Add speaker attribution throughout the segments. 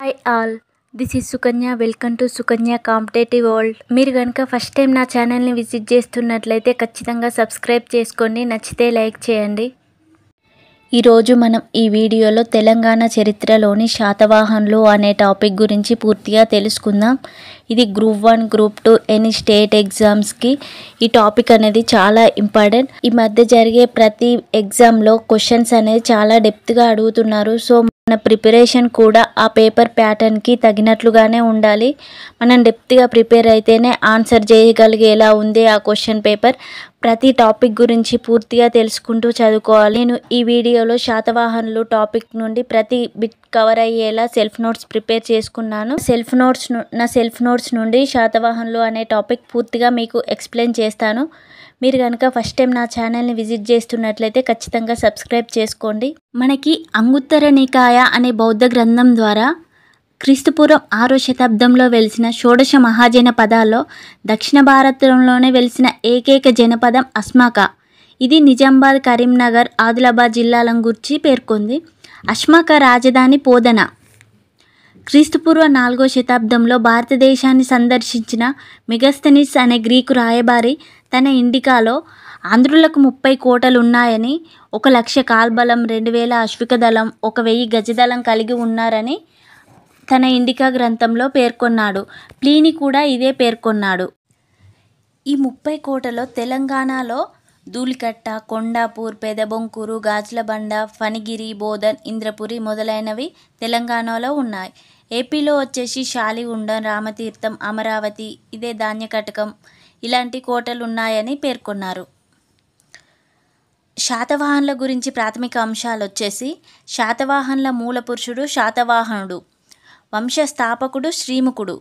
Speaker 1: Hi all, this is Sukanya. Welcome to Sukanya competitive world. మీరు కనుక first time నా ఛానల్ని విజిట్ చేస్తున్నట్లయితే ఖచ్చితంగా సబ్స్క్రైబ్ చేసుకోండి, నచ్చితే లైక్ చేయండి. ఈరోజు మనం ఈ వీడియోలో తెలంగాణ చరిత్రలోని శాతవాహనులు అనే టాపిక్ గురించి పూర్తిగా తెలుసుకుందాం. ఇది గ్రూప్ 1, గ్రూప్ 2 ఎనీ స్టేట్ ఎగ్జామ్స్కి ఈ టాపిక్ అనేది చాలా ఇంపార్టెంట్. ఈ మధ్య జరిగే ప్రతి ఎగ్జామ్లో క్వశ్చన్స్ అనేది చాలా డెప్త్గా అడుగుతున్నారు. సో మన ప్రిపరేషన్ కూడా ఆ పేపర్ ప్యాటర్న్కి తగినట్లుగానే ఉండాలి. మనం డెప్త్గా ప్రిపేర్ అయితేనే ఆన్సర్ చేయగలిగేలా ఉంది ఆ క్వశ్చన్ పేపర్. ప్రతి టాపిక్ గురించి పూర్తిగా తెలుసుకుంటూ చదువుకోవాలి. నేను ఈ వీడియోలో శాతవాహనులు టాపిక్ నుండి ప్రతి బిట్ కవర్ అయ్యేలా సెల్ఫ్ నోట్స్ ప్రిపేర్ చేసుకున్నాను. నా సెల్ఫ్ నోట్స్ నుండి శాతవాహనులు అనే టాపిక్ పూర్తిగా మీకు ఎక్స్ప్లెయిన్ చేస్తాను. మీరు కనుక ఫస్ట్ టైం నా ఛానల్ని విజిట్ చేస్తున్నట్లయితే ఖచ్చితంగా సబ్స్క్రైబ్ చేసుకోండి. మనకి అంగుత్తర నికాయ అనే బౌద్ధ గ్రంథం ద్వారా క్రీస్తుపూర్వం 6వ శతాబ్దంలో వెలిసిన షోడశ మహాజనపదాల్లో దక్షిణ భారతంలోనే వెలిసిన ఏకైక జనపదం అస్మాక. ఇది నిజామాబాద్, కరీంనగర్, ఆదిలాబాద్ జిల్లాలను గురించి పేర్కొంది. అస్మాక రాజధాని పోదన. క్రీస్తుపూర్వ 4వ శతాబ్దంలో భారతదేశాన్ని సందర్శించిన మెగస్తనీస్ అనే గ్రీకు రాయబారి తన ఇండికాలో ఆంధ్రులకు 30 కోటలు ఉన్నాయని, 1,00,000 కాల్బలం, 2,000 అశ్విక దళం, 1,000 గజదళం కలిగి ఉన్నారని తన ఇండికా గ్రంథంలో పేర్కొన్నాడు. ప్లీనీ కూడా ఇదే పేర్కొన్నాడు. ఈ 30 కోటలో తెలంగాణలో ధూళికట్ట, కొండాపూర్, పెదబొంకూరు, గాజులబండ, ఫణిగిరి, బోధన్, ఇంద్రపురి మొదలైనవి తెలంగాణలో ఉన్నాయి. ఏపీలో వచ్చేసి శాలిగుండం, రామతీర్థం, అమరావతి, ఇదే ధాన్యకటకం ఇలాంటి కోటలు ఉన్నాయని పేర్కొన్నారు. శాతవాహనుల గురించి ప్రాథమిక అంశాలు వచ్చేసి శాతవాహనుల మూల పురుషుడు శాతవాహనుడు, వంశస్థాపకుడు శ్రీముఖుడు,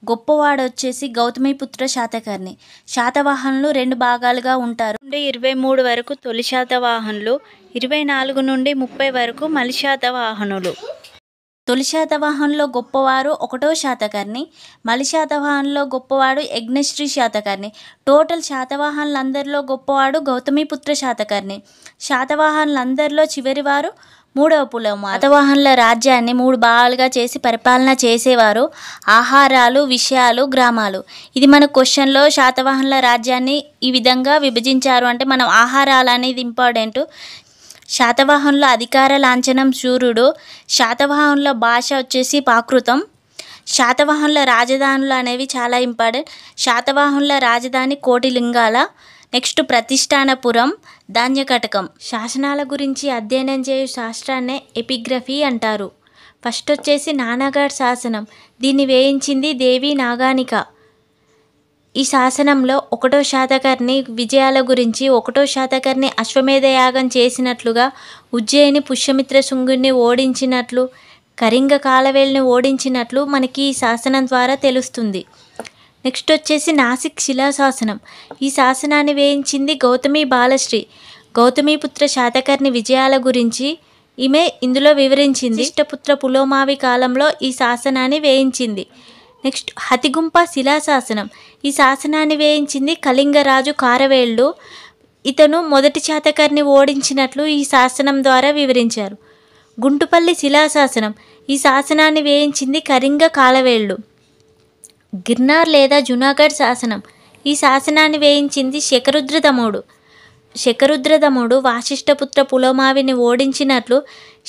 Speaker 1: గొప్పవాడు వచ్చేసి గౌతమిపుత్ర శాతకర్ణి. శాతవాహనులు 2 భాగాలుగా ఉంటారు. 23 వరకు తొలి శాతవాహనులు, 24 నుండి 30 వరకు మలి శాతవాహనులు. తొలి శాతవాహనులో గొప్పవారు 1వ శాతకర్ణి, మలి శాతవాహనులో గొప్పవాడు యజ్ఞశ్రీ శాతకర్ణి. టోటల్ శాతవాహనులందరిలో గొప్పవాడు గౌతమిపుత్ర శాతకర్ణి. శాతవాహనులందరిలో చివరివారు 3వ పులోమ. శాతవాహనుల రాజ్యాన్ని 3 భాగాలుగా చేసి పరిపాలన చేసేవారు. ఆహారాలు, విషయాలు, గ్రామాలు. ఇది మన క్వశ్చన్లో శాతవాహనుల రాజ్యాన్ని ఈ విధంగా విభజించారు అంటే మనం ఆహారాలు అనేది ఇంపార్టెంట్. శాతవాహనుల అధికార లాంఛనం సూర్యుడు. శాతవాహనుల భాష వచ్చేసి ప్రాకృతం. శాతవాహనుల రాజధానులు అనేవి చాలా ఇంపార్టెంట్. శాతవాహనుల రాజధాని కోటిలింగాల. నెక్స్ట్ ప్రతిష్టానపురం, ధాన్యకటకం. శాసనాల గురించి అధ్యయనం చేయు శాస్త్రాన్నే ఎపిగ్రఫీ అంటారు. ఫస్ట్ వచ్చేసి నానాగఢ్ శాసనం. దీన్ని వేయించింది దేవి నాగానిక. ఈ శాసనంలో 1వ శాతకర్ణి విజయాల గురించి, 1వ శాతకర్ణి అశ్వమేధ యాగం చేసినట్లుగా, ఉజ్జయిని పుష్యమిత్ర శుంగుని ఓడించినట్లు, కరింగ కాలవేల్ని ఓడించినట్లు మనకి ఈ శాసనం ద్వారా తెలుస్తుంది. నెక్స్ట్ వచ్చేసి నాసిక్ శిలాశాసనం. ఈ శాసనాన్ని వేయించింది గౌతమి బాలశ్రీ. గౌతమిపుత్ర శాతకర్ణి విజయాల గురించి ఈమె ఇందులో వివరించింది. ఇష్టపుత్ర పులోమావి కాలంలో ఈ శాసనాన్ని వేయించింది. నెక్స్ట్ హతిగుంప శిలాశాసనం. ఈ శాసనాన్ని వేయించింది కళింగరాజు కారవేళ్ళు. ఇతను మొదటి శాతకర్ణి ఓడించినట్లు ఈ శాసనం ద్వారా వివరించారు. గుంటుపల్లి శిలాశాసనం. ఈ శాసనాన్ని వేయించింది కరింగ కాలవేళ్ళు. గిర్నార్ లేదా జునాగఢ్ శాసనం. ఈ శాసనాన్ని వేయించింది శకరుద్రదముడు. శకరుద్రదముడు వాసిష్ఠపుత్ర పులోమావిని ఓడించినట్లు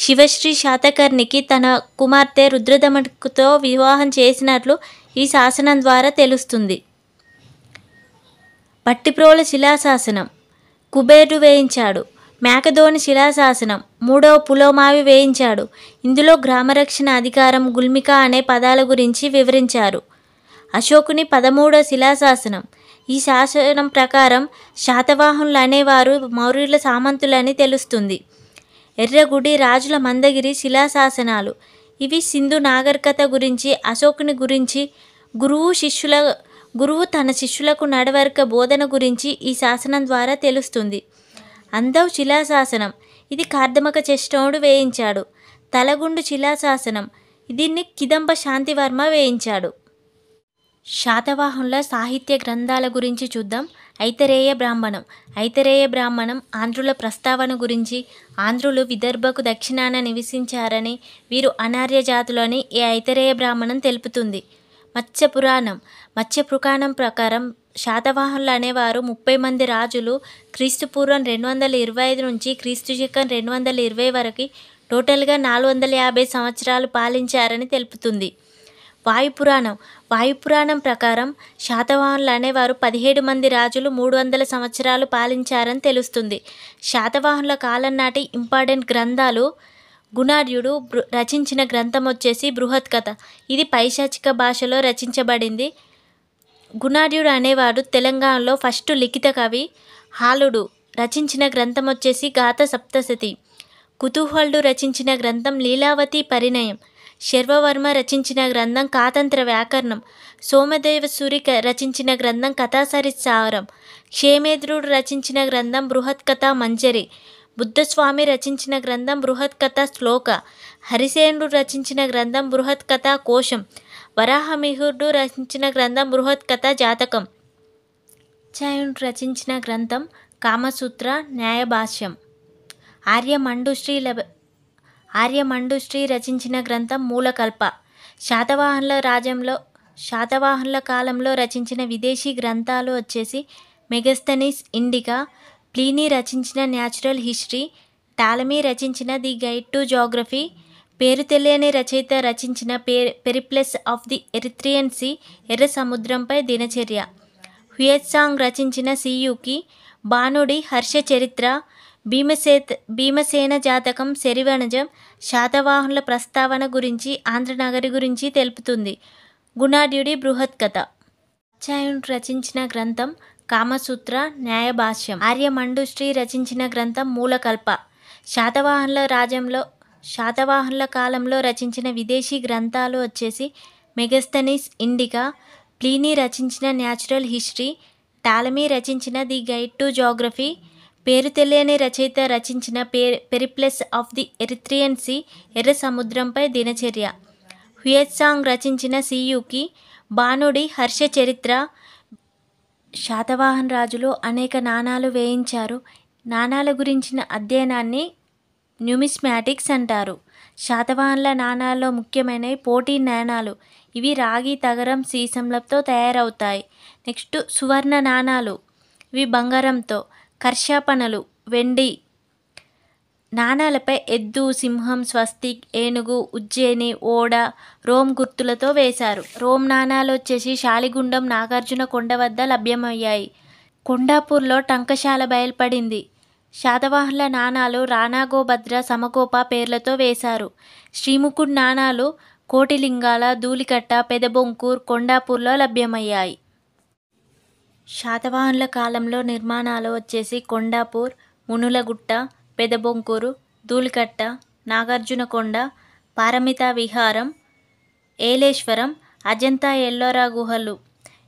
Speaker 1: శివశ్రీ శాతకర్ణికి తన కుమార్తె రుద్రదమకుతో వివాహం చేసినట్లు ఈ శాసనం ద్వారా తెలుస్తుంది. పట్టిప్రోల శిలాశాసనం. కుబేరుడు వేయించాడు. మేకధోని శిలాశాసనం. 3వ పులోమావి వేయించాడు. ఇందులో గ్రామరక్షణ అధికారం, గుల్మిక అనే పదాల గురించి వివరించారు. అశోకుని 13వ శిలాశాసనం. ఈ శాసనం ప్రకారం శాతవాహనులు అనేవారు మౌర్యుల సామంతులని తెలుస్తుంది. ఎర్రగుడి, రాజుల మందగిరి శిలాశాసనాలు. ఇవి సింధు నాగరికత గురించి, అశోకుని గురించి, గురువు తన శిష్యులకు నడవడిక బోధన గురించి ఈ శాసనం ద్వారా తెలుస్తుంది. అందవ్ శిలాశాసనం. ఇది కార్దమక చెస్టోడు వేయించాడు. తలగుండు శిలాశాసనం. దీన్ని కిదంబ శాంతివర్మ వేయించాడు. శాతవాహనుల సాహిత్య గ్రంథాల గురించి చూద్దాం. ఐతరేయ బ్రాహ్మణం. ఐతరేయ బ్రాహ్మణం ఆంధ్రుల ప్రస్తావన గురించి, ఆంధ్రులు విదర్భకు దక్షిణాన నివసించారని, వీరు అనార్య జాతులని ఈ ఐతరేయ బ్రాహ్మణం తెలుపుతుంది. మత్స్య పురాణం. మత్స్య పురాణం ప్రకారం శాతవాహనులు అనేవారు 30 మంది రాజులు క్రీస్తుపూర్వం 225 నుంచి క్రీస్తుశకం 220 వరకు టోటల్గా 450 సంవత్సరాలు పాలించారని తెలుపుతుంది. వాయుపురాణం. వాయుపురాణం ప్రకారం శాతవాహనులు అనేవారు 17 మంది రాజులు 300 సంవత్సరాలు పాలించారని తెలుస్తుంది. శాతవాహనుల కాలం నాటి ఇంపార్టెంట్ గ్రంథాలు: గుణాఢ్యుడు రచించిన గ్రంథం వచ్చేసి బృహత్ కథ. ఇది పైశాచిక భాషలో రచించబడింది. గుణాఢ్యుడు అనేవాడు తెలంగాణలో ఫస్ట్ లిఖిత కవి. హాలుడు రచించిన గ్రంథం వచ్చేసి గాథ సప్తశతి. కుతూహలుడు రచించిన గ్రంథం లీలావతి పరిణయం. శర్వవర్మ రచించిన గ్రంథం కాతంత్ర వ్యాకరణం. సోమదేవసూరి రచించిన గ్రంథం కథాసరిత్సారం. క్షేమేంద్రుడు రచించిన గ్రంథం బృహత్ కథా మంజరి. బుద్ధస్వామి రచించిన గ్రంథం బృహత్ కథా శ్లోక. హరిసేనుడు రచించిన గ్రంథం బృహత్ కథా కోశం. వరాహమిహిరుడు రచించిన గ్రంథం బృహత్ కథా జాతకం. చాయుడు రచించిన గ్రంథం కామసూత్ర న్యాయభాష్యం. ఆర్యమండుశ్రీ రచించిన గ్రంథం మూలకల్ప. శాతవాహనుల కాలంలో రచించిన విదేశీ గ్రంథాలు వచ్చేసి మెగస్తనీస్ ఇండికా, ప్లీనీ రచించిన న్యాచురల్ హిస్టరీ, టాలమీ రచించిన ది గైడ్ టు జోగ్రఫీ, పేరు తెలియని రచయిత రచించిన Periplus of the Erythraean sea, ఎర్ర సముద్రంపై దినచర్య, హ్యుయేత్సాంగ్ రచించిన సీయూకి, బాణుడి హర్ష చరిత్ర, భీమసేన జాతకం, శరివణజం శాతవాహనుల ప్రస్తావన గురించి, ఆంధ్రనగరి గురించి తెలుపుతుంది. గుణాఢ్యుడి బృహత్ కథ. చాయుడు రచించిన గ్రంథం కామసూత్ర న్యాయభాష్యం. ఆర్యమండుశ్రీ రచించిన గ్రంథం మూలకల్ప. శాతవాహనుల కాలంలో రచించిన విదేశీ గ్రంథాలు వచ్చేసి మెగస్తనీస్ ఇండికా, ప్లీనీ రచించిన న్యాచురల్ హిస్టరీ, టాలమీ రచించిన ది గైడ్ టు జోగ్రఫీ, పేరు తెలియని రచయిత రచించిన Periplus of the Erythraean sea, ఎర్ర సముద్రంపై దినచర్య, హ్యుయేత్సాంగ్ రచించిన సీయూకి, బాణుడి హర్ష చరిత్ర. శాతవాహన రాజులు అనేక నాణాలు వేయించారు. నాణాల గురించిన అధ్యయనాన్ని న్యూమిస్మాటిక్స్ అంటారు. శాతవాహనుల నాణాల్లో ముఖ్యమైనవి పోటీ నాణాలు. ఇవి రాగి, తగరం, సీసంలతో తయారవుతాయి. నెక్స్ట్ సువర్ణ నాణాలు. ఇవి బంగారంతో. కర్షాపణలు వెండి. నాణాలపై ఎద్దు, సింహం, స్వస్తిక్, ఏనుగు, ఉజ్జయిని, ఓడ, రోమ్ గుర్తులతో వేశారు. రోమ్ నాణాలు వచ్చేసి శాలిగుండం, నాగార్జున కొండ వద్ద లభ్యమయ్యాయి. కొండాపూర్లో టంకశాల బయల్పడింది. శాతవాహనుల నాణాలు రాణాగోభద్ర, సమగోప పేర్లతో వేశారు. శ్రీముకుడు నాణాలు కోటిలింగాల, ధూళికట్ట, పెదబొంకూర్, కొండాపూర్లో లభ్యమయ్యాయి. శాతవాహనుల కాలంలో నిర్మాణాలు వచ్చేసి కొండాపూర్, మునులగుట్ట, పెదబొంకూరు, ధూళికట్ట, నాగార్జునకొండ, పారమితా విహారం, ఏలేశ్వరం, అజంతా ఎల్లోరా గుహలు.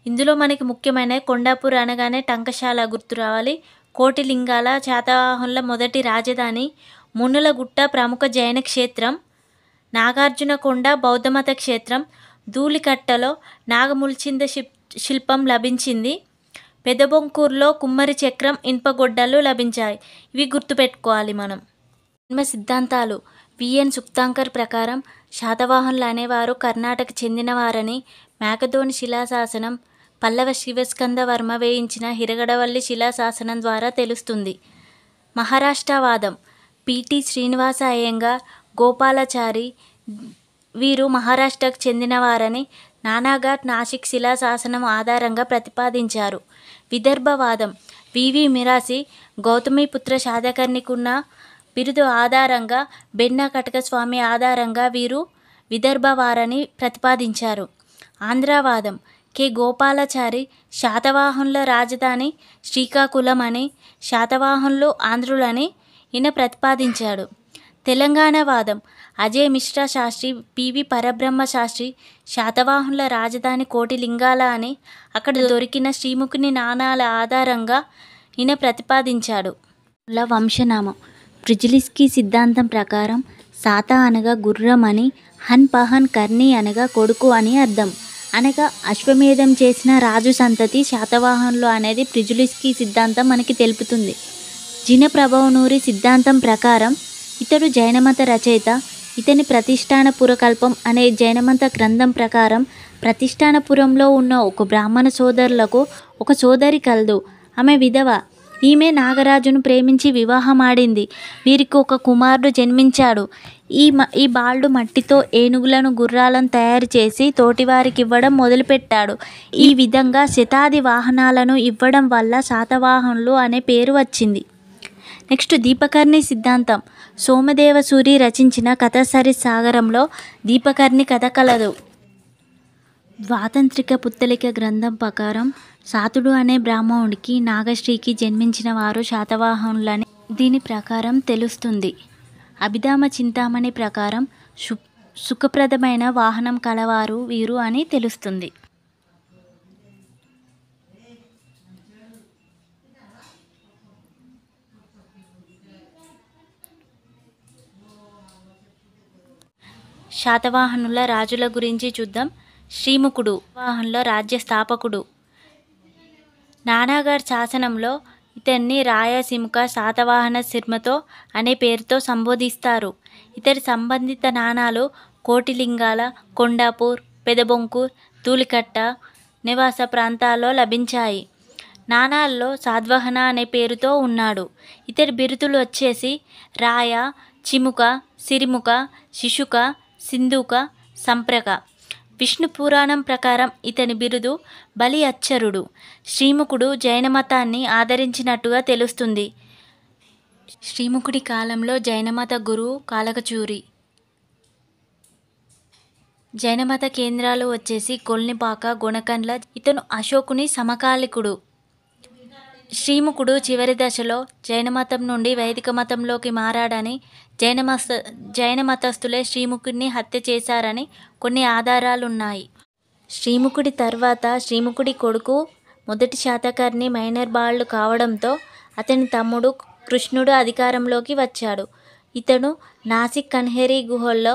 Speaker 1: ఇందులో మనకి ముఖ్యమైన కొండాపూర్ అనగానే టంకశాల గుర్తు రావాలి. కోటిలింగాల శాతవాహనుల మొదటి రాజధాని. మునులగుట్ట ప్రముఖ జైన క్షేత్రం. నాగార్జునకొండ బౌద్ధమత క్షేత్రం. ధూళికట్టలో నాగముల్చింద శిల్పం లభించింది. పెదబొంకూరులో కుమ్మరి చక్రం, ఇనుపగొడ్డలు లభించాయి. ఇవి గుర్తుపెట్టుకోవాలి మనం. జన్మ సిద్ధాంతాలు. విఎన్ సుక్తాంకర్ ప్రకారం శాతవాహనులు అనేవారు కర్ణాటక చెందినవారని మేకధోని శిలాశాసనం, పల్లవ శివస్కందవర్మ వేయించిన హిరగడవల్లి శిలాశాసనం ద్వారా తెలుస్తుంది. మహారాష్ట్రవాదం. పిటి శ్రీనివాస అయ్యంగార్, గోపాలాచారి వీరు మహారాష్ట్రకు చెందినవారని నానాఘాట్, నాసిక్ శిలాశాసనం ఆధారంగా ప్రతిపాదించారు. విదర్భవాదం. వివి మిరాసి గౌతమిపుత్ర శాతకర్ణికున్న బిరుదు ఆధారంగా, బెన్నా కటకస్వామి ఆధారంగా వీరు విదర్భవారని ప్రతిపాదించారు. ఆంధ్రవాదం. కె గోపాలాచారి శాతవాహనుల రాజధాని శ్రీకాకుళం అని, శాతవాహనులు ఆంధ్రులని ఈయన ప్రతిపాదించాడు. తెలంగాణవాదం. అజయ్ మిశ్రా శాస్త్రి, పివి పరబ్రహ్మ శాస్త్రి శాతవాహనుల రాజధాని కోటిలింగాల అని, అక్కడ దొరికిన శ్రీముఖుని నాణాల ఆధారంగా ఈయన ప్రతిపాదించాడు. వంశనామం. బ్రిజిలిస్కీ సిద్ధాంతం ప్రకారం సాతా అనగా గుర్రం అని, హన్ పహన్ కర్ణి అనగా కొడుకు అని అర్థం. అనగా అశ్వమేధం చేసిన రాజు సంతతి శాతవాహనులు అనేది ప్రిజులిస్కీ సిద్ధాంతం మనకి తెలుపుతుంది. జినప్రభవనూరి సిద్ధాంతం ప్రకారం ఇతడు జైనమత రచయిత. ఇతని ప్రతిష్టానపురకల్పం అనే జైనమత గ్రంథం ప్రకారం ప్రతిష్టానపురంలో ఉన్న ఒక బ్రాహ్మణ సోదరులకు ఒక సోదరి కలదు. ఆమె విధవ. ఈమె నాగరాజును ప్రేమించి వివాహమాడింది. వీరికి ఒక కుమారుడు జన్మించాడు. ఈ బాలుడు మట్టితో ఏనుగులను, గుర్రాలను తయారు చేసి తోటివారికి ఇవ్వడం మొదలుపెట్టాడు. ఈ విధంగా శతాది వాహనాలను ఇవ్వడం వల్ల శాతవాహనులు అనే పేరు వచ్చింది. నెక్స్ట్ దీపకర్ణి సిద్ధాంతం. సోమదేవసూరి రచించిన కథాసరి సాగరంలో దీపకర్ణి కథ కలదు. ద్వాతంత్రిక పుత్తలిక గ్రంథం ప్రకారం సాతుడు అనే బ్రాహ్మణుడికి నాగశ్రీకి జన్మించిన వారు శాతవాహనులని దీని ప్రకారం తెలుస్తుంది. అభిధామ చింతామణి ప్రకారం సుఖప్రదమైన వాహనం కలవారు వీరు అని తెలుస్తుంది. శాతవాహనుల రాజుల గురించి చూద్దాం. శ్రీముఖుడు శాతవాహనుల రాజ్య స్థాపకుడు. నానాగఢ్ శాసనంలో ఇతన్ని రాయసిముఖ శాతవాహన శర్మతో అనే పేరుతో సంబోధిస్తారు. ఇతడి సంబంధిత నాణాలు కోటిలింగాల, కొండాపూర్, పెదబొంకూర్, ధూళికట్ట నివాస ప్రాంతాల్లో లభించాయి. నాణాల్లో సాద్వాహన అనే పేరుతో ఉన్నాడు. ఇతడి బిరుదులు వచ్చేసి రాయ, చిముక, సిరిముఖ, శిశుక, సింధుక, సంప్రక. విష్ణు పురాణం ప్రకారం ఇతని బిరుదు బలి అచ్చరుడు. శ్రీముఖుడు జైనమతాన్ని ఆదరించినట్టుగా తెలుస్తుంది. శ్రీముఖుడి కాలంలో జైనమత గురువు కాలకచూరి. జైనమత కేంద్రాలు వచ్చేసి కొల్నిపాక, గొనకండ్ల. ఇతను అశోకుని సమకాలికుడు. శ్రీముఖుడు చివరి దశలో జైనమతం నుండి వైదిక మతంలోకి మారాడని, జైన మతస్థులే శ్రీముఖుడిని హత్య చేశారని కొన్ని ఆధారాలున్నాయి. శ్రీముఖుడి తర్వాత శ్రీముఖుడి కొడుకు మొదటి శాతకర్ణి మైనర్బాళ్ళు కావడంతో అతని తమ్ముడు కృష్ణుడు అధికారంలోకి వచ్చాడు. ఇతను నాసిక్ కన్హేరి గుహల్లో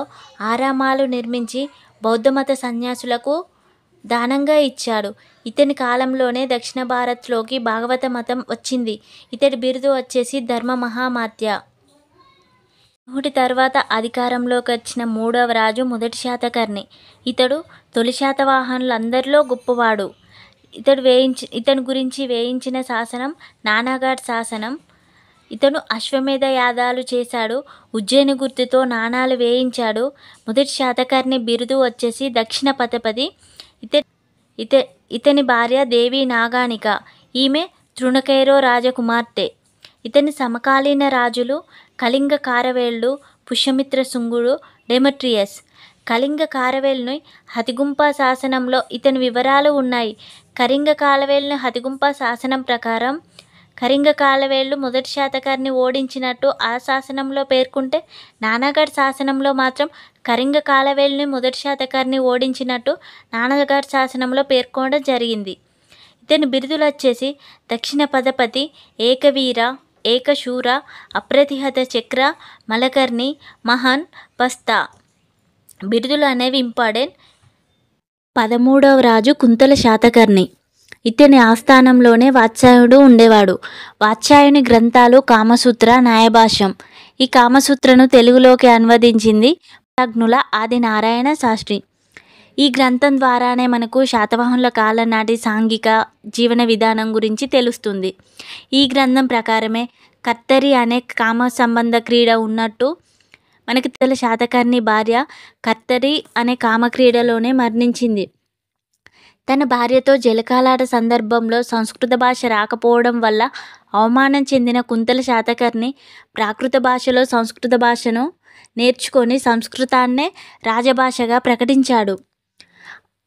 Speaker 1: ఆరామాలు నిర్మించి బౌద్ధమత సన్యాసులకు దానంగా ఇచ్చాడు. ఇతని కాలంలోనే దక్షిణ భారత్లోకి భాగవత మతం వచ్చింది. ఇతడి బిరుదు వచ్చేసి ధర్మ మహామాత్య. శ్రీముఖుడి తర్వాత అధికారంలోకి వచ్చిన మూడవ రాజు మొదటి శాతకర్ణి. ఇతడు తొలి శాతవాహనులందరిలో గొప్పవాడు. ఇతని గురించి వేయించిన శాసనం నానాఘాట్ శాసనం. ఇతను అశ్వమేధ యాగాలు చేశాడు. ఉజ్జయిని గుర్తుతో నాణాలు వేయించాడు. మొదటి శాతకర్ణి బిరుదు వచ్చేసి దక్షిణ పథపతి. ఇతని భార్య దేవి నాగానిక. ఈమె తృణకైరో రాజకుమార్తె. ఇతని సమకాలీన రాజులు కళింగ కారవేళ్లు, పుష్యమిత్ర శుంగుడు, డెమెట్రియస్. కళింగ కారవేలుని హతిగుంప శాసనంలో ఇతని వివరాలు ఉన్నాయి. కళింగ కారవేలుని హతిగుంప శాసనం ప్రకారం కళింగ కారవేళ్లు మొదటి శాతకర్ణి ఓడించినట్టు ఆ శాసనంలో పేర్కొంటే, నానాఘాట్ శాసనంలో మాత్రం కళింగ కారవేలుని మొదటి శాతకర్ణి ఓడించినట్టు నానాఘాట్ శాసనంలో పేర్కొనడం జరిగింది. ఇతని బిరుదులు వచ్చేసి దక్షిణ పథపతి, ఏకవీర, ఏకశూర, అప్రతిహత చక్ర, మలకర్ణి, మహాన్, పస్తా. బిరుదులు అనేవి ఇంపార్టెంట్. 13వ రాజు కుంతల శాతకర్ణి. ఇతని ఆస్థానంలోనే వాత్స్యాయనుడు ఉండేవాడు. వాత్స్యాయని గ్రంథాలు కామసూత్ర, న్యాయభాష్యం. ఈ కామసూత్రను తెలుగులోకి అనువదించింది అగ్నుల ఆది నారాయణ శాస్త్రి. ఈ గ్రంథం ద్వారానే మనకు శాతవాహనుల కాలం నాటి సాంఘిక జీవన విధానం గురించి తెలుస్తుంది. ఈ గ్రంథం ప్రకారమే కర్తరి అనే కామ సంబంధ క్రీడ ఉన్నట్టు మనకి తెలుసు. శాతకర్ణి భార్య కర్తరి అనే కామక్రీడలోనే మరణించింది. తన భార్యతో జలకాలాట సందర్భంలో సంస్కృత భాష రాకపోవడం వల్ల అవమానం చెందిన కుంతల శాతకర్ణి ప్రాకృత భాషలో సంస్కృత భాషను నేర్చుకొని సంస్కృతాన్నే రాజభాషగా ప్రకటించాడు.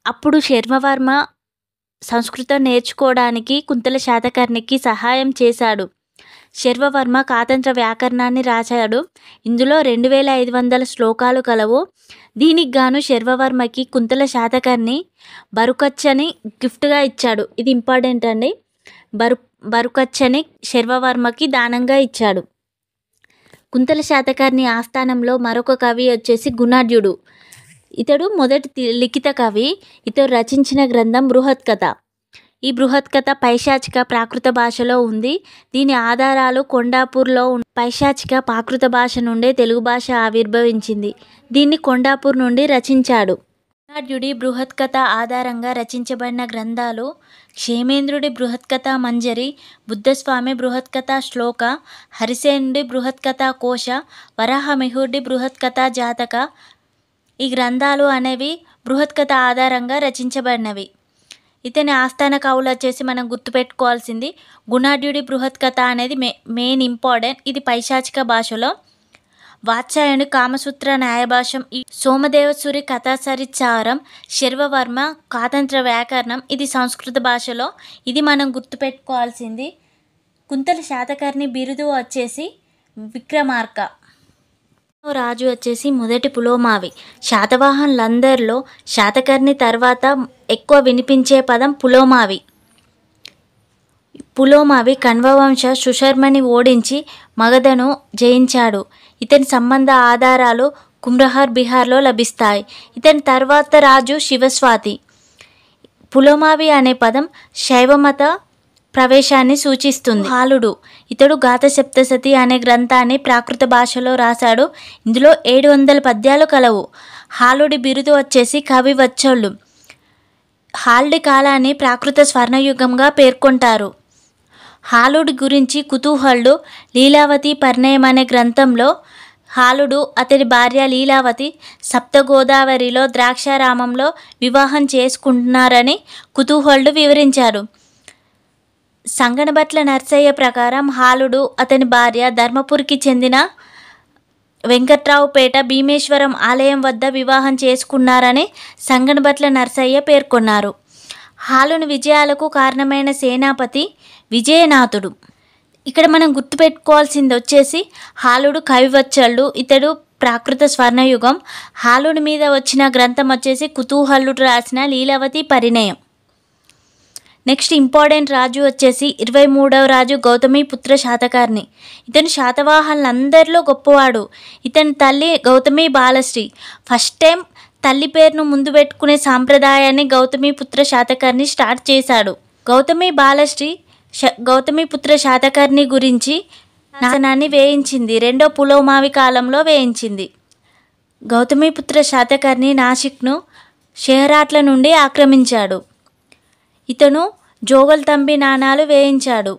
Speaker 1: అప్పుడు శర్మవర్మ సంస్కృతం నేర్చుకోవడానికి కుంతల శాతకర్ణికి సహాయం చేశాడు. శర్వవర్మ కాతంత్ర వ్యాకరణాన్ని రాశాడు. ఇందులో 2500 శ్లోకాలు కలవు. దీనికి గాను శర్వవర్మకి కుంతల శాతకర్ణి బరుకచ్చని గిఫ్ట్గా ఇచ్చాడు. ఇది ఇంపార్టెంట్ అండి. బరుకచ్చని శర్వవర్మకి దానంగా ఇచ్చాడు. కుంతల శాతకర్ణి ఆస్థానంలో మరొక కవి వచ్చేసి గుణాఢ్యుడు. ఇతడు మొదటి లిఖిత కవి. ఇతడు రచించిన గ్రంథం బృహత్ కథ. ఈ బృహత్ కథ పైశాచిక ప్రాకృత భాషలో ఉంది. దీని ఆధారాలు కొండాపూర్లో పైశాచిక ప్రాకృత భాష నుండే తెలుగు భాష ఆవిర్భవించింది. దీన్ని కొండాపూర్ నుండి రచించాడు. గుణాఢ్యుడి బృహత్ కథ ఆధారంగా రచించబడిన గ్రంథాలు క్షేమేంద్రుడి బృహత్ కథ మంజరి, బుద్ధస్వామి బృహత్ కథ శ్లోక, హరిసేనుడి బృహత్ కథ కోశ, వరాహమిహిరుడి బృహత్ కథ జాతక. ఈ గ్రంథాలు అనేవి బృహత్ కథ ఆధారంగా రచించబడినవి. ఇతని ఆస్థాన కవులు వచ్చేసి మనం గుర్తుపెట్టుకోవాల్సింది గుణాఢ్యుడి బృహత్ కథ అనేది మెయిన్ ఇంపార్టెంట్. ఇది పైశాచిక భాషలో. వాత్సాయనుడి కామసూత్ర న్యాయభాష్యం, సోమదేవసూరి కథాసరిత్సారం, శర్వవర్మ కాతంత్ర వ్యాకరణం ఇది సంస్కృత భాషలో. ఇది మనం గుర్తుపెట్టుకోవాల్సింది. కుంతల శాతకర్ణి బిరుదు వచ్చేసి విక్రమార్క. రాజు వచ్చేసి మొదటి పులోమావి. శాతవాహనులందరిలో శాతకర్ణి తర్వాత ఎక్కువ వినిపించే పదం పులోమావి. పులోమావి కణ్వవంశ సుశర్మని ఓడించి మగధను జయించాడు. ఇతని సంబంధ ఆధారాలు కుమ్రహార్ బిహార్లో లభిస్తాయి. ఇతని తర్వాత రాజు శివస్వాతి. పులోమావి అనే పదం శైవమత ప్రవేశాన్ని సూచిస్తుంది. హాలుడు ఇతడు గాథ సప్తశతి అనే గ్రంథాన్ని ప్రాకృత భాషలో రాశాడు. ఇందులో 700 పద్యాలు కలవు. హాలుడి బిరుదు వచ్చేసి కవి వచ్చోళ్ళు. హాలుడి కాలాన్ని ప్రాకృత స్వర్ణయుగంగా పేర్కొంటారు. హాలుడి గురించి కుతూహలుడు లీలావతి పరిణయం అనే గ్రంథంలో హాలుడు అతడి భార్య లీలావతి సప్తగోదావరిలో ద్రాక్షారామంలో వివాహం చేసుకుంటున్నారని కుతూహలుడు వివరించాడు. సంగనబట్ల నర్సయ్య ప్రకారం హాలుడు అతని భార్య ధర్మపురికి చెందిన వెంకట్రావుపేట భీమేశ్వరం ఆలయం వద్ద వివాహం చేసుకున్నారని సంగనబట్ల నర్సయ్య పేర్కొన్నారు. హాలుని విజయాలకు కారణమైన సేనాపతి విజయనాథుడు. ఇక్కడ మనం గుర్తుపెట్టుకోవాల్సింది వచ్చేసి హాలుడు కవివచ్చళ్ళు. ఇతడు ప్రాకృత స్వర్ణయుగం. హాలుడి మీద వచ్చిన గ్రంథం వచ్చేసి కుతూహలుడు రాసిన లీలావతి పరిణయం. నెక్స్ట్ ఇంపార్టెంట్ రాజు వచ్చేసి 23వ రాజు గౌతమిపుత్ర శాతకర్ణి. ఇతను శాతవాహనులందరిలో గొప్పవాడు. ఇతని తల్లి గౌతమి బాలశ్రీ. ఫస్ట్ టైం తల్లి పేరును ముందు పెట్టుకునే సాంప్రదాయాన్ని గౌతమిపుత్ర శాతకర్ణి స్టార్ట్ చేశాడు. గౌతమి బాలశ్రీ గౌతమిపుత్ర శాతకర్ణి గురించి నాశనాన్ని వేయించింది. రెండో పులోమావి కాలంలో వేయించింది. గౌతమిపుత్ర శాతకర్ణి నాసిక్ను షెహరాట్ల నుండి ఆక్రమించాడు. ఇతను జోగల్తంబి నాణాలు వేయించాడు.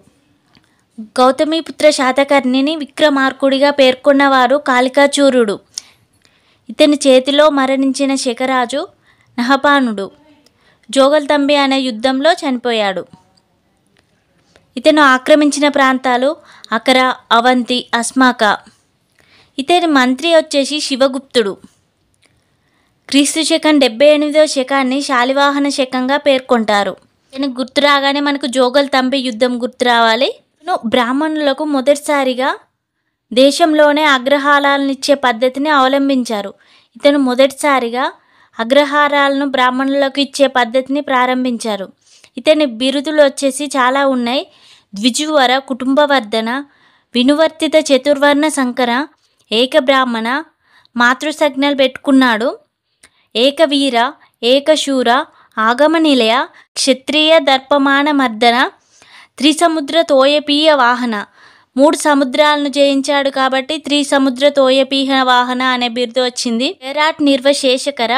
Speaker 1: గౌతమిపుత్ర శాతకర్ణిని విక్రమార్కుడిగా పేర్కొన్నవారు కాళికాచూరుడు. ఇతని చేతిలో మరణించిన శకరాజు నహపానుడు జోగల్తంబి అనే యుద్ధంలో చనిపోయాడు. ఇతను ఆక్రమించిన ప్రాంతాలు అకర, అవంతి, అస్మాక. ఇతని మంత్రి వచ్చేసి శివగుప్తుడు. క్రీస్తు శకం 78వ శకాన్ని శాలివాహన శకంగా పేర్కొంటారు. ఇతనికి గుర్తు రాగానే మనకు జోగల్తంబి యుద్ధం గుర్తు రావాలి. బ్రాహ్మణులకు మొదటిసారిగా దేశంలోనే అగ్రహారాలను ఇచ్చే పద్ధతిని అవలంబించారు. ఇతను మొదటిసారిగా అగ్రహారాలను బ్రాహ్మణులకు ఇచ్చే పద్ధతిని ప్రారంభించారు. ఇతని బిరుదులు వచ్చేసి చాలా ఉన్నాయి. ద్విజువర, కుటుంబవర్ధన, వినువర్తిత చతుర్వర్ణ సంకర, ఏకబ్రాహ్మణ, మాతృసజ్ఞలు పెట్టుకున్నాడు. ఏకవీర, ఏకశూర, ఆగమనిలయ, క్షత్రియ దర్పమాన మర్దన, త్రిసముద్ర తోయపీయ వాహన. 3 సముద్రాలను జయించాడు కాబట్టి త్రిసముద్ర తోయపీయ వాహన అనే బిరుదు వచ్చింది. విరాట్ నిర్వశేషకర,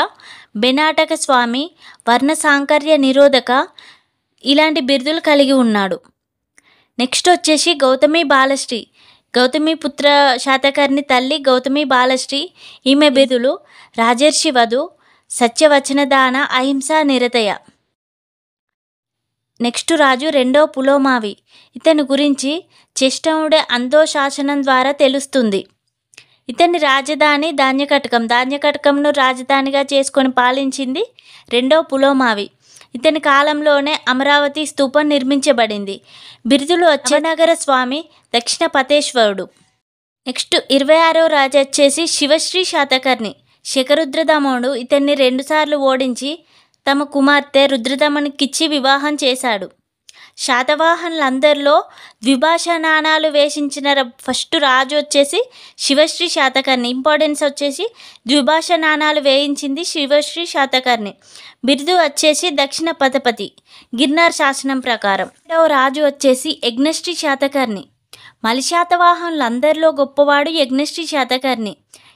Speaker 1: బెనాటక స్వామి, వర్ణ సాంకర్య నిరోధక ఇలాంటి బిరుదులు కలిగి ఉన్నాడు. నెక్స్ట్ వచ్చేసి గౌతమి బాలశ్రీ. గౌతమిపుత్ర శాతకర్ణి తల్లి గౌతమి బాలశ్రీ. ఈమె బిరుదులు రాజర్షి వధు, సత్యవచనదాన, అహింసా నిరతయ. నెక్స్ట్ రాజు రెండో పులోమావి. ఇతని గురించి చెష్టముడే అందో శాసనం ద్వారా తెలుస్తుంది. ఇతని రాజధాని ధాన్యకటకం. ధాన్యకటకంను రాజధానిగా చేసుకొని పాలించింది రెండో పులోమావి. ఇతని కాలంలోనే అమరావతి స్తూపం నిర్మించబడింది. బిరుదులు అచ్చనగర స్వామి, దక్షిణ పతేశ్వరుడు. నెక్స్ట్ 26వ రాజు వచ్చేసి శివశ్రీ శాతకర్ణి. శకరుద్రదమనుడు ఇతన్ని 2 సార్లు ఓడించి తమ కుమార్తె రుద్రదమనికిచ్చి వివాహం చేశాడు. శాతవాహనులందరిలో ద్విభాషా నాణాలు వేషించిన ఫస్ట్ రాజు వచ్చేసి శివశ్రీ శాతకర్ణి. ఇంపార్టెన్స్ వచ్చేసి ద్విభాషా నాణాలు వేయించింది శివశ్రీ శాతకర్ణి. బిరుదు వచ్చేసి దక్షిణ పథపతి గిర్నార్ శాసనం ప్రకారం. రెండవ రాజు వచ్చేసి యజ్ఞశ్రీ శాతకర్ణి. మలి శాతవాహనులందరిలో గొప్పవాడు యజ్ఞశ్రీ శాతకర్ణి.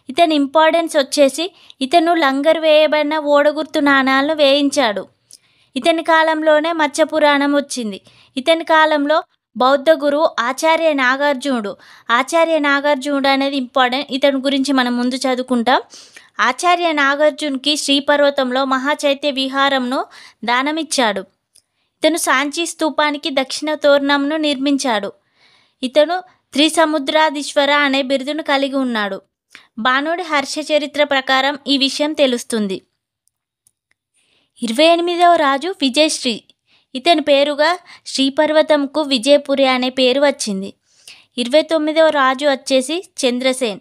Speaker 1: ఇతని ఇంపార్టెన్స్ వచ్చేసి ఇతను లంగర్ వేయబడిన ఓడగుర్తు నాణాలను వేయించాడు. ఇతని కాలంలోనే మత్స్య పురాణం వచ్చింది. ఇతని కాలంలో బౌద్ధ గురువు ఆచార్య నాగార్జునుడు. ఆచార్య నాగార్జునుడు అనేది ఇంపార్టెంట్. ఇతని గురించి మనం ముందు చదువుకుంటాం. ఆచార్య నాగార్జునికి శ్రీపర్వతంలో మహాచైత్య విహారంను దానమిచ్చాడు. ఇతను సాంచి స్తూపానికి దక్షిణ తోరణంను నిర్మించాడు. ఇతను త్రిసముద్రాధీశ్వర అనే బిరుదును కలిగి ఉన్నాడు. బాణుడి హర్ష చరిత్ర ప్రకారం ఈ విషయం తెలుస్తుంది. 28వ రాజు విజయశ్రీ. ఇతని పేరుగా శ్రీపర్వతంకు విజయపురి అనే పేరు వచ్చింది. 29వ రాజు వచ్చేసి చంద్రసేన్.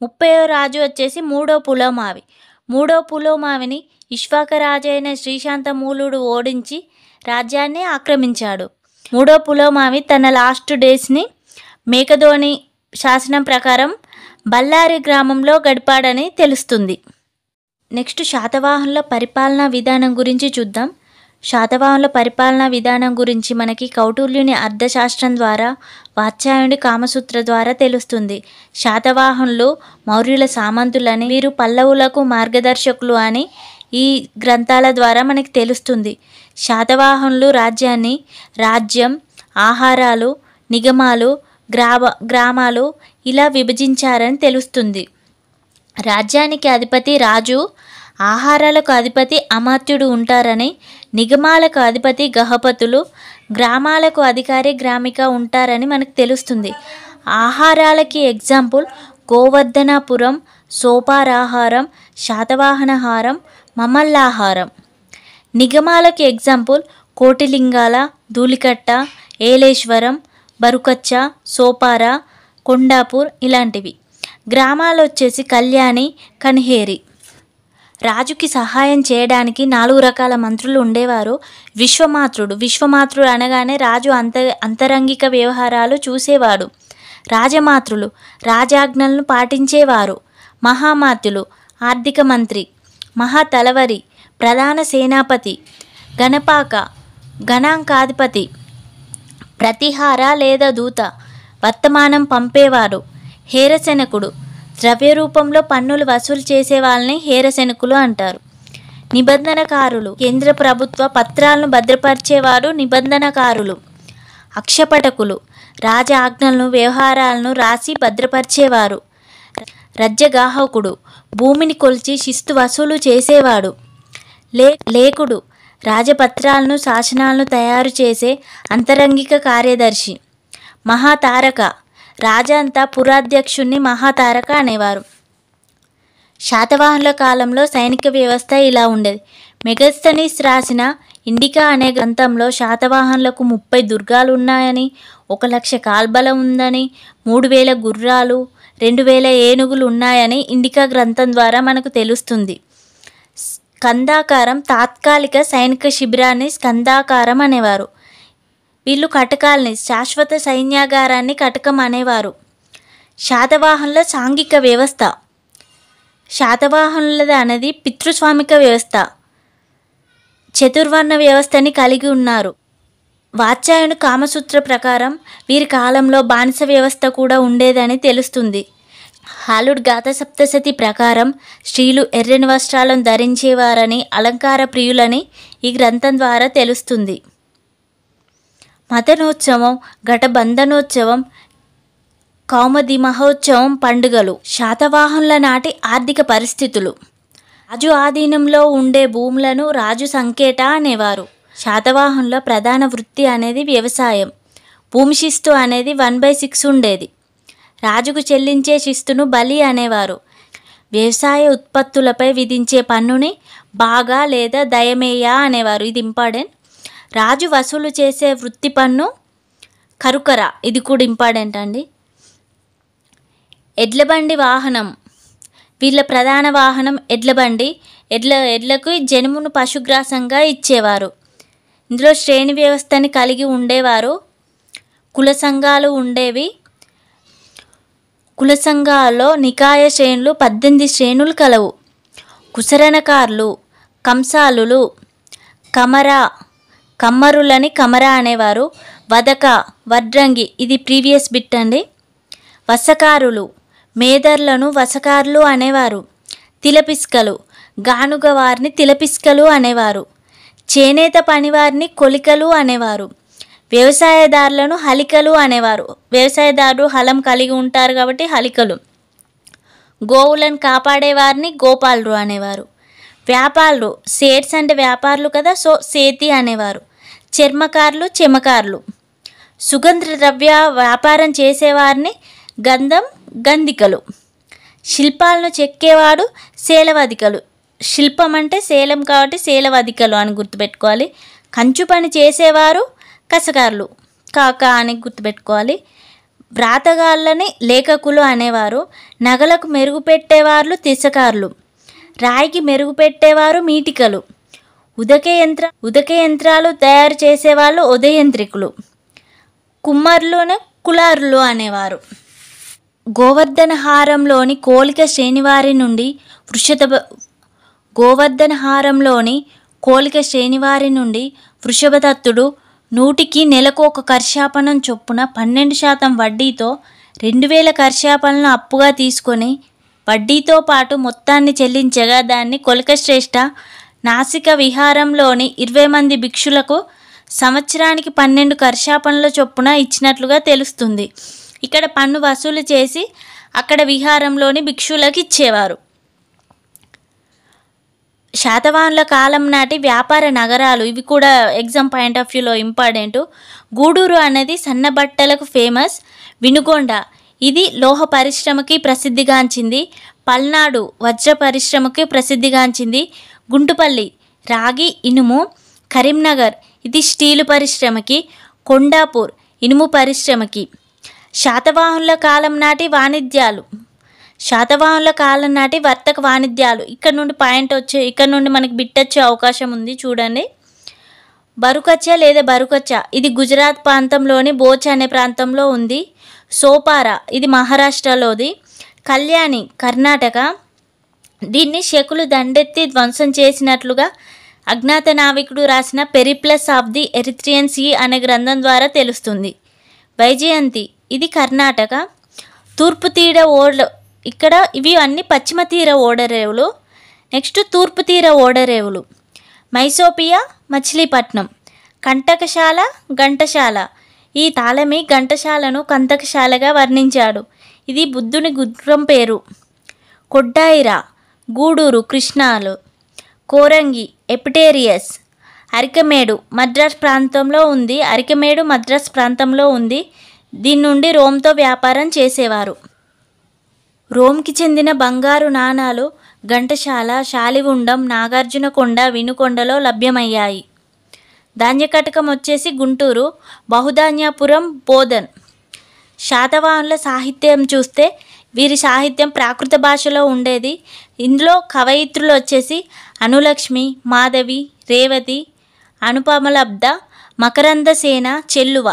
Speaker 1: 30వ రాజు వచ్చేసి మూడో పులోమావి. మూడో పులోమావిని ఇక్ష్వాకరాజు అయిన శ్రీశాంతమూలుడు ఓడించి రాజ్యాన్ని ఆక్రమించాడు. మూడో పులోమావి తన లాస్ట్ డేస్ని మేకధోని శాసనం ప్రకారం బళ్ళారి గ్రామంలో గడిపాడని తెలుస్తుంది. నెక్స్ట్ శాతవాహనుల పరిపాలనా విధానం గురించి చూద్దాం. శాతవాహనుల పరిపాలనా విధానం గురించి మనకి కౌటిల్యుని అర్థశాస్త్రం ద్వారా, వాత్స్యాయనుడి కామసూత్ర ద్వారా తెలుస్తుంది. శాతవాహనులు మౌర్యుల సామంతులని, వీరు పల్లవులకు మార్గదర్శకులు అని ఈ గ్రంథాల ద్వారా మనకి తెలుస్తుంది. శాతవాహనులు రాజ్యాన్ని రాజ్యం, ఆహారాలు, నిగమాలు, గ్రామాలు ఇలా విభజించారని తెలుస్తుంది. రాజ్యానికి అధిపతి రాజు, ఆహారాలకు అధిపతి అమాత్యుడు ఉంటారని, నిగమాలకు అధిపతి గహపతులు, గ్రామాలకు అధికారి గ్రామిక ఉంటారని మనకు తెలుస్తుంది. ఆహారాలకి ఎగ్జాంపుల్ గోవర్ధనాపురం, సోపారాహారం, శాతవాహనహారం, మమల్లాహారం. నిగమాలకి ఎగ్జాంపుల్ కోటిలింగాల, ధూళికట్ట, ఏలేశ్వరం, బరుకచ్చ, సోపార, కొండాపూర్ ఇలాంటివి. గ్రామాలు వచ్చేసి కళ్యాణి, కన్హేరి. రాజుకి సహాయం చేయడానికి 4 రకాల మంత్రులు ఉండేవారు. విశ్వమాతృడు అనగానే రాజు అంతరంగిక వ్యవహారాలు చూసేవాడు. రాజమాతృలు రాజాజ్ఞలను పాటించేవారు. మహామాత్యులు ఆర్థిక మంత్రి, మహాతలవరి ప్రధాన సేనాపతి, గణపాక గణాంకాధిపతి, ప్రతిహార లేదా దూత వర్తమానం పంపేవారు, హేరసెనకుడు ద్రవ్య రూపంలో పన్నులు వసూలు చేసే వాళ్ళని హేరసెనకులు అంటారు. నిబంధనకారులు కేంద్ర ప్రభుత్వ పత్రాలను భద్రపరిచేవారు నిబంధనకారులు. అక్షపటకులు రాజ ఆజ్ఞలను, వ్యవహారాలను రాసి భద్రపరిచేవారు. రజ్యగాహకుడు భూమిని కొలిచి శిస్తు వసూలు చేసేవాడు. లేఖుడు రాజపత్రాలను, శాసనాలను తయారు చేసే అంతరంగిక కార్యదర్శి. మహాతారక రాజంతా పురాధ్యక్షుణ్ణి మహాతారక అనేవారు. శాతవాహనుల కాలంలో సైనిక వ్యవస్థ ఇలా ఉండేది. మెగస్తనీస్ రాసిన ఇండికా అనే గ్రంథంలో శాతవాహనులకు 30 దుర్గాలు ఉన్నాయని, 1,00,000 కాల్బలం ఉందని, 3,000 గుర్రాలు, 2,000 ఏనుగులు ఉన్నాయని ఇండికా గ్రంథం ద్వారా మనకు తెలుస్తుంది. స్కందాకారం తాత్కాలిక సైనిక శిబిరాన్ని స్కందాకారం అనేవారు. వీళ్ళు కటకాల్ని, శాశ్వత సైన్యాగారాన్ని కటకం అనేవారు. శాతవాహనుల సాంఘిక వ్యవస్థ. శాతవాహనులది అనేది పితృస్వామిక వ్యవస్థ. చతుర్వర్ణ వ్యవస్థని కలిగి ఉన్నారు. వాత్స్యాయనుడి కామసూత్ర ప్రకారం వీరి కాలంలో బానిస వ్యవస్థ కూడా ఉండేదని తెలుస్తుంది. హాలుడ్ గాథ సప్తశతి ప్రకారం స్త్రీలు ఎర్రని వస్త్రాలను ధరించేవారని, అలంకార ప్రియులని ఈ గ్రంథం ద్వారా తెలుస్తుంది. మదనోత్సవం, ఘటబంధనోత్సవం, కౌమది మహోత్సవం పండుగలు. శాతవాహనుల నాటి ఆర్థిక పరిస్థితులు. రాజు ఆధీనంలో ఉండే భూములను రాజు సంకేట అనేవారు. శాతవాహనుల ప్రధాన వృత్తి అనేది వ్యవసాయం. భూమి శిస్తు అనేది 1/6 ఉండేది. రాజుకు చెల్లించే శిస్తును బలి అనేవారు. వ్యవసాయ ఉత్పత్తులపై విధించే పన్నుని బాగా లేదా దయమేయ అనేవారు. ఇది ఇంపార్టెంట్. రాజు వసూలు చేసే వృత్తి పన్ను కరుకర. ఇది కూడా ఇంపార్టెంట్ అండి. ఎడ్లబండి వాహనం. వీళ్ళ ప్రధాన వాహనం ఎడ్లబండి. ఎడ్లకు జనుమును పశుగ్రాసంగా ఇచ్చేవారు. ఇందులో శ్రేణి వ్యవస్థని కలిగి ఉండేవారు. కుల సంఘాలు ఉండేవి. కుల సంఘాల్లో నికాయ శ్రేణులు 18 శ్రేణులు కలవు. కుసరణకారులు, కంసాలులు, కమ్మరులని కమరా అనేవారు. వదక, వడ్రంగి, ఇది ప్రీవియస్ బిట్ అండి. వసకారులు, మేదర్లను వసకారులు అనేవారు. తిలపిస్కలు, గానుగ వారిని తిలపిస్కలు అనేవారు. చేనేత పనివారిని కొలికలు అనేవారు. వ్యవసాయదారులను హలికలు అనేవారు. వ్యవసాయదారులు హలం కలిగి ఉంటారు కాబట్టి హలికలు. గోవులను కాపాడేవారిని గోపాలురు అనేవారు. వ్యాపారులు, సేట్స్ అంటే వ్యాపారులు కదా, సో సేతి అనేవారు. చర్మకారులు, చెమకారులు. సుగంధ ద్రవ్య వ్యాపారం చేసేవారిని గంధికలు. శిల్పాలను చెక్కేవాడు శేలవధికలు. శిల్పం అంటే శేలం కాబట్టి శేలవధికలు అని గుర్తుపెట్టుకోవాలి. కంచు పని చేసేవారు కసగారులు, కాక అని గుర్తుపెట్టుకోవాలి. వ్రాతగాళ్ళని లేఖకులు అనేవారు. నగలకు మెరుగు పెట్టేవారు తిసకారులు. రాయికి మెరుగు పెట్టేవారు మీటికలు. ఉదక యంత్రాలు తయారు చేసేవాళ్ళు ఉదయంత్రికులు. కుమ్మరులను కులారులు అనేవారు. గోవర్ధనహారంలోని కోలిక శ్రేణివారి నుండి వృషభదత్తుడు 100కి నెలకు ఒక కర్షాపణం చొప్పున 12% వడ్డీతో 2000 కర్షాపణలను అప్పుగా తీసుకొని వడ్డీతో పాటు మొత్తాన్ని చెల్లించగా దాన్ని కొలికశ్రేష్ఠ నాసిక విహారంలోని 20 మంది భిక్షులకు సంవత్సరానికి 12 కర్షాపణల చొప్పున ఇచ్చినట్లుగా తెలుస్తుంది. ఇక్కడ పన్ను వసూలు చేసి అక్కడ విహారంలోని భిక్షులకు ఇచ్చేవారు. శాతవాహనుల కాలం నాటి వ్యాపార నగరాలు, ఇవి కూడా ఎగ్జామ్ పాయింట్ ఆఫ్ వ్యూలో ఇంపార్టెంట్. గూడూరు అనేది సన్న బట్టలకు ఫేమస్. వినుగొండ ఇది లోహ పరిశ్రమకి ప్రసిద్ధిగాంచింది. పల్నాడు వజ్ర పరిశ్రమకి ప్రసిద్ధిగాంచింది. గుంటుపల్లి రాగి ఇనుము. కరీంనగర్ ఇది స్టీలు పరిశ్రమకి. కొండాపూర్ ఇనుము పరిశ్రమకి. శాతవాహనుల కాలం నాటి వర్తక వాణిజ్యాలు, ఇక్కడ నుండి మనకి బిట్ వచ్చే అవకాశం ఉంది, చూడండి. బరుకచ్చ లేదా బరుకచ్చ ఇది గుజరాత్ ప్రాంతంలోని బోచ్ అనే ప్రాంతంలో ఉంది. సోపారా ఇది మహారాష్ట్రలోది. కళ్యాణి కర్ణాటక. దీన్ని శకులు దండెత్తి ధ్వంసం చేసినట్లుగా అజ్ఞాత నావికుడు రాసిన Periplus of the Erythraean sea అనే గ్రంథం ద్వారా తెలుస్తుంది. వైజయంతి ఇది కర్ణాటక. తూర్పు తీర ఇక్కడ ఇవి అన్ని పశ్చిమ తీర ఓడరేవులు. నెక్స్ట్ తూర్పు తీర ఓడరేవులు. మైసోపియా మచిలీపట్నం. కంటకశాల ఘంటశాల. ఈ తాళమి ఘంటశాలను కంటకశాలగా వర్ణించాడు. ఇది బుద్ధుని గుర్రం పేరు. కొడ్డాయిరా గూడూరు కృష్ణాలు. కోరంగి ఎపిటేరియస్. అరికమేడు మద్రాస్ ప్రాంతంలో ఉంది. దీని నుండి రోమ్తో వ్యాపారం చేసేవారు. రోమ్కి చెందిన బంగారు నాణాలు ఘంటశాల, శాలిగుండం, నాగార్జునకొండ, వినుకొండలో లభ్యమయ్యాయి. ధాన్యకటకం వచ్చేసి గుంటూరు. బహుధాన్యాపురం బోధన్. శాతవాహనుల సాహిత్యం చూస్తే వీరి సాహిత్యం ప్రాకృత భాషలో ఉండేది. ఇందులో కవయిత్రులు వచ్చేసి అనులక్ష్మి, మాధవి, రేవతి, అనుపమలబ్ధ, మకరందసేన, చెల్లువ.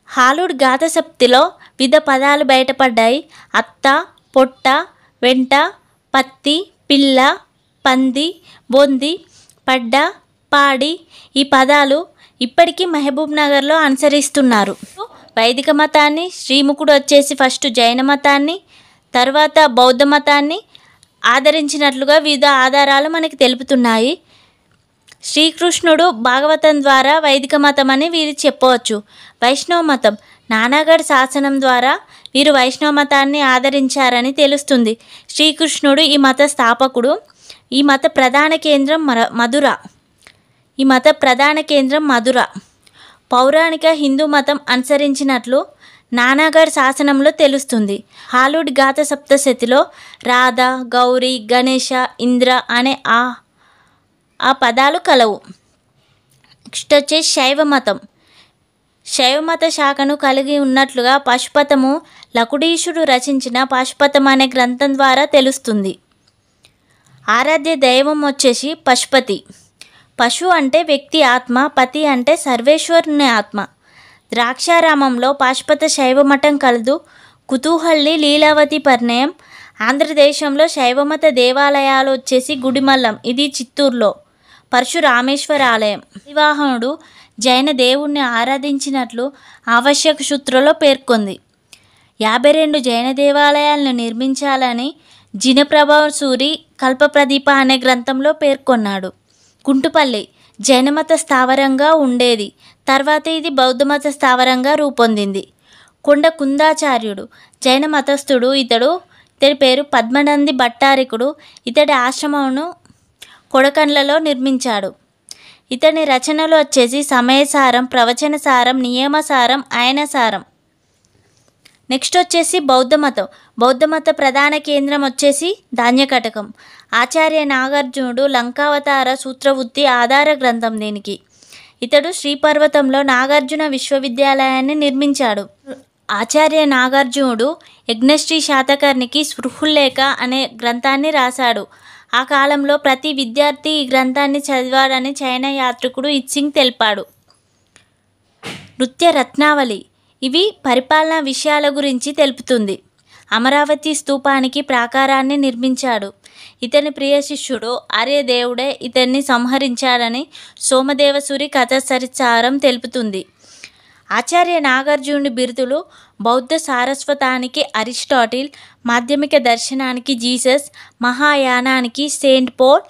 Speaker 1: హాలుడ్ గాథసప్తిలో వివిధ పదాలు బయటపడ్డాయి. అత్త, పొట్ట, వెంట, పత్తి, పిల్ల, పంది, బొంది, పడ్డ, పాడి. ఈ పదాలు ఇప్పటికీ మహబూబ్ నగర్లో అనుసరిస్తున్నారు. వైదిక మతాన్ని, శ్రీముఖుడు వచ్చేసి ఫస్ట్ జైన మతాన్ని, తర్వాత బౌద్ధ మతాన్ని ఆదరించినట్లుగా వివిధ ఆధారాలు మనకి తెలుపుతున్నాయి. శ్రీకృష్ణుడు భాగవతం ద్వారా వైదిక మతం అని వీరు చెప్పవచ్చు. వైష్ణవ మతం నానాగఢ్ శాసనం ద్వారా వీరు వైష్ణవ మతాన్ని ఆదరించారని తెలుస్తుంది. శ్రీకృష్ణుడు ఈ మత స్థాపకుడు. ఈ మత ప్రధాన కేంద్రం మధుర. పౌరాణిక హిందూ మతం అనుసరించినట్లు నానాగఢ్ శాసనంలో తెలుస్తుంది. హాలుడ్ గాథ సప్తశతిలో రాధ, గౌరీ, గణేష, ఇంద్ర అనే ఆ పదాలు కలవు. నెక్స్ట్ వచ్చేసి శైవమత శాఖను కలిగి ఉన్నట్లుగా పాశుపతము లకుడీశుడు రచించిన పాశుపతం అనే గ్రంథం ద్వారా తెలుస్తుంది. ఆరాధ్య దైవం వచ్చేసి పశుపతి. పశు అంటే వ్యక్తి ఆత్మ, పతి అంటే సర్వేశ్వరుని ఆత్మ. ద్రాక్షారామంలో పాశుపత శైవమఠం కలదు. కుతూహల్లి లీలావతి పరిణయం. ఆంధ్రదేశంలో శైవమత దేవాలయాలు వచ్చేసి గుడిమల్లం, ఇది చిత్తూరులో. పరశురామేశ్వర ఆలయం. శాలివాహనుడు జైన దేవుణ్ణి ఆరాధించినట్లు ఆవశ్యక సూత్రలో పేర్కొంది. 52 జైన దేవాలయాలను నిర్మించాలని జినప్రభసూరి కల్పప్రదీప అనే గ్రంథంలో పేర్కొన్నాడు. కుంటుపల్లి జైనమత స్థావరంగా ఉండేది, తర్వాత ఇది బౌద్ధమత స్థావరంగా రూపొందింది. కొండ కుందాచార్యుడు జైన మతస్థుడు. ఇతడి పేరు పద్మనంది భట్టారికుడు. ఇతడి ఆశ్రమమును కొడకండ్లలో నిర్మించాడు. ఇతని రచనలు వచ్చేసి సమయసారం, ప్రవచనసారం, నియమసారం, ఆయనసారం. నెక్స్ట్ వచ్చేసి బౌద్ధమతం. బౌద్ధమత ప్రధాన కేంద్రం వచ్చేసి ధాన్యకటకం. ఆచార్య నాగార్జునుడు లంకావతార సూత్రవృత్తి ఆధార గ్రంథం దీనికి. ఇతడు శ్రీపర్వతంలో నాగార్జున విశ్వవిద్యాలయాన్ని నిర్మించాడు. ఆచార్య నాగార్జునుడు యజ్ఞశ్రీ శాతకర్ణికి స్పృహుల్లేఖ అనే గ్రంథాన్ని రాశాడు. ఆ కాలంలో ప్రతి విద్యార్థి ఈ గ్రంథాన్ని చదివాడని చైనా యాత్రికుడు ఇత్సింగ్ తెలిపాడు. నృత్య రత్నావళి ఇవి పరిపాలనా విషయాల గురించి తెలుపుతుంది. అమరావతి స్తూపానికి ప్రాకారాన్ని నిర్మించాడు. ఇతని ప్రియ శిష్యుడు ఆర్యదేవుడే ఇతన్ని సంహరించాడని సోమదేవసూరి కథాసరిచారం తెలుపుతుంది. ఆచార్య నాగార్జునుడి బిరుదులు బౌద్ధ సారస్వతానికి అరిస్టాటిల్, మాధ్యమిక దర్శనానికి జీసస్, మహాయానానికి saint Paul,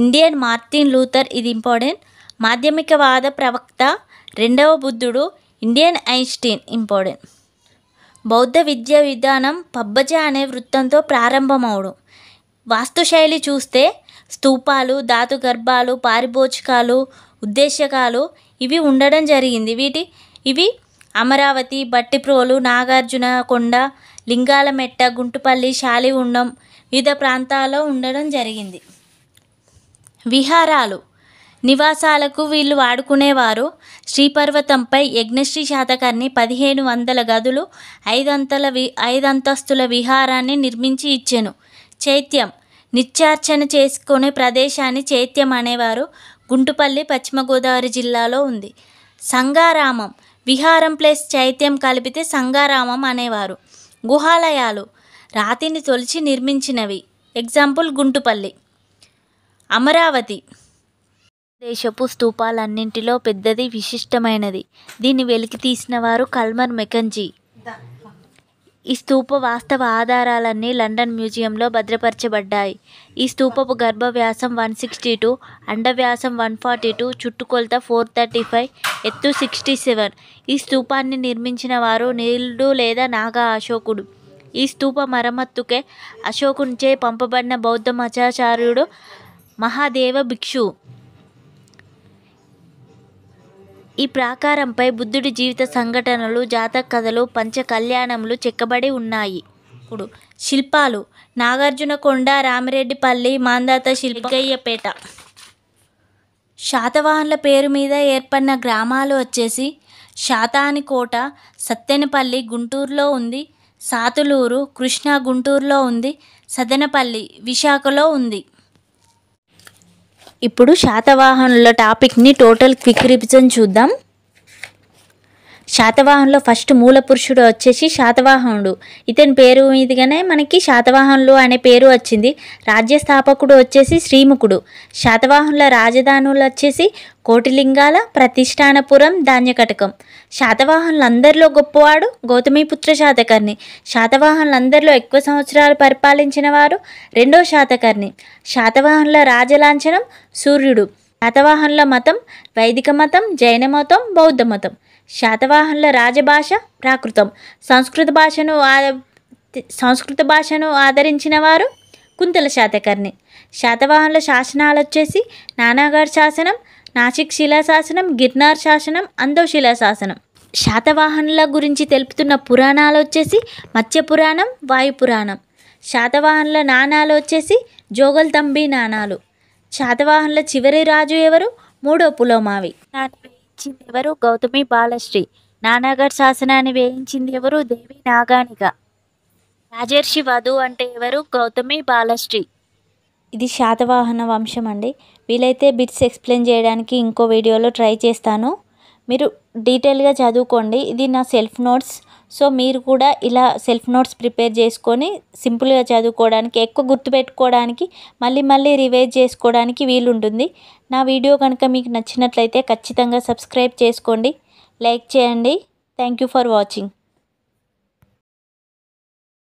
Speaker 1: Indian Martin Luther, ఇది ఇంపార్టెంట్, మాధ్యమికవాద ప్రవక్త, రెండవ బుద్ధుడు, ఇండియన్ ఐన్స్టీన్, ఇంపార్టెంట్. బౌద్ధ విద్యా విధానం పబ్బజ అనే వృత్తంతో ప్రారంభమవడం. వాస్తుశైలి చూస్తే స్తూపాలు, ధాతు గర్భాలు, పారిభోజకాలు, ఉద్దేశకాలు ఇవి ఉండడం జరిగింది. ఇవి అమరావతి, బట్టిప్రోలు, నాగార్జున కొండ, లింగాలమెట్ట, గుంటుపల్లి, శాలిగుండం వివిధ ప్రాంతాల్లో ఉండడం జరిగింది. విహారాలు నివాసాలకు వీళ్ళు వాడుకునేవారు. శ్రీపర్వతంపై యజ్ఞశ్రీ శాతకర్ణి 1500 గదులు, 5 అంతస్తుల విహారాన్ని నిర్మించి ఇచ్చెను. చైత్యం నిత్యార్చన చేసుకునే ప్రదేశాన్ని చైత్యం అనేవారు. గుంటుపల్లి పశ్చిమ గోదావరి జిల్లాలో ఉంది. సంగారామం విహారం ప్లస్ చైత్యం కలిపితే సంగారామం అనేవారు. గుహాలయాలు రాతిని తొలిచి నిర్మించినవి. ఎగ్జాంపుల్ గుంటుపల్లి. అమరావతి దేశపు స్తూపాలన్నింటిలో పెద్దది, విశిష్టమైనది. దీన్ని వెలికి తీసిన వారు కల్మర్ మెకంజీ. ఈ స్తూప వాస్తవ ఆధారాలన్నీ లండన్ మ్యూజియంలో భద్రపరచబడ్డాయి. ఈ స్తూపపు గర్భ వ్యాసం 162, అండవ్యాసం 142, చుట్టుకొలత 435, ఎత్తు 67. ఈ స్తూపాన్ని నిర్మించిన వారు నీలుడు లేదా నాగా అశోకుడు. ఈ స్తూప మరమ్మతుకే అశోకునిచే పంపబడిన బౌద్ధ మతాచార్యుడు మహాదేవ భిక్షు. ఈ ప్రాకారంపై బుద్ధుడి జీవిత సంఘటనలు, జాతక కథలు, పంచ కళ్యాణములు చెక్కబడి ఉన్నాయి. ఇప్పుడు శిల్పాలు నాగార్జునకొండ, రామిరెడ్డిపల్లి, మాందాత శిల్పయ్యపేట. శాతవాహనుల పేరు మీద ఏర్పడిన గ్రామాలు వచ్చేసి శాతానికోట, సత్తెనపల్లి గుంటూరులో ఉంది, సాతులూరు కృష్ణా గుంటూరులో ఉంది, సదనపల్లి విశాఖలో ఉంది. ఇప్పుడు శాతవాహనుల టాపిక్ని టోటల్ క్విక్ రివిజన్ చూద్దాం. శాతవాహనులో ఫస్ట్ మూల పురుషుడు వచ్చేసి శాతవాహనుడు. ఇతని పేరు మీదుగానే మనకి శాతవాహనులు అనే పేరు వచ్చింది. రాజ్యస్థాపకుడు వచ్చేసి శ్రీముఖుడు. శాతవాహనుల రాజధానులు వచ్చేసి కోటిలింగాల, ప్రతిష్టానపురం, ధాన్యకటకం. శాతవాహనులందరిలో గొప్పవాడు గౌతమిపుత్ర శాతకర్ణి. శాతవాహనులందరిలో ఎక్కువ సంవత్సరాలు పరిపాలించిన వారు రెండో శాతకర్ణి. శాతవాహనుల రాజలాంఛనం సూర్యుడు. శాతవాహనుల మతం వైదిక మతం, జైన మతం, బౌద్ధ మతం. శాతవాహనుల రాజభాష ప్రాకృతం. సంస్కృత భాషను ఆదరించిన వారు కుంతల శాతకర్ణి. శాతవాహనుల శాసనాలు వచ్చేసి నానాగఢ్ శాసనం, నాసిక్ శిలాశాసనం, గిర్నార్ శాసనం, అందో శిలాశాసనం. శాతవాహనుల గురించి తెలుపుతున్న పురాణాలు వచ్చేసి మత్స్య పురాణం, వాయు పురాణం. శాతవాహనుల నాణాలు వచ్చేసి జోగల్తంబి నాణాలు. శాతవాహనుల చివరి రాజు ఎవరు? మూడో పులోమావి. వేయించింది ఎవరు? గౌతమి బాలశ్రీ. నానాగఢ్ శాసనాన్ని వేయించింది ఎవరు? దేవి నాగానిక. రాజర్షి వధు అంటే ఎవరు? గౌతమి బాలశ్రీ. ఇది శాతవాహన వంశం అండి. వీలైతే బిట్స్ ఎక్స్ప్లెయిన్ చేయడానికి ఇంకో వీడియోలో ట్రై చేస్తాను. మీరు డీటెయిల్గా చదువుకోండి. ఇది నా సెల్ఫ్ నోట్స్. సో మీరు కూడా ఇలా సెల్ఫ్ నోట్స్ ప్రిపేర్ చేసుకొని సింపుల్గా చదువుకోవడానికి, ఎక్కువ గుర్తుపెట్టుకోవడానికి, మళ్ళీ రివైజ్ చేసుకోవడానికి వీలుంటుంది. నా వీడియో కనుక మీకు నచ్చినట్లయితే ఖచ్చితంగా సబ్స్క్రైబ్ చేసుకోండి, లైక్ చేయండి. Thank you for watching.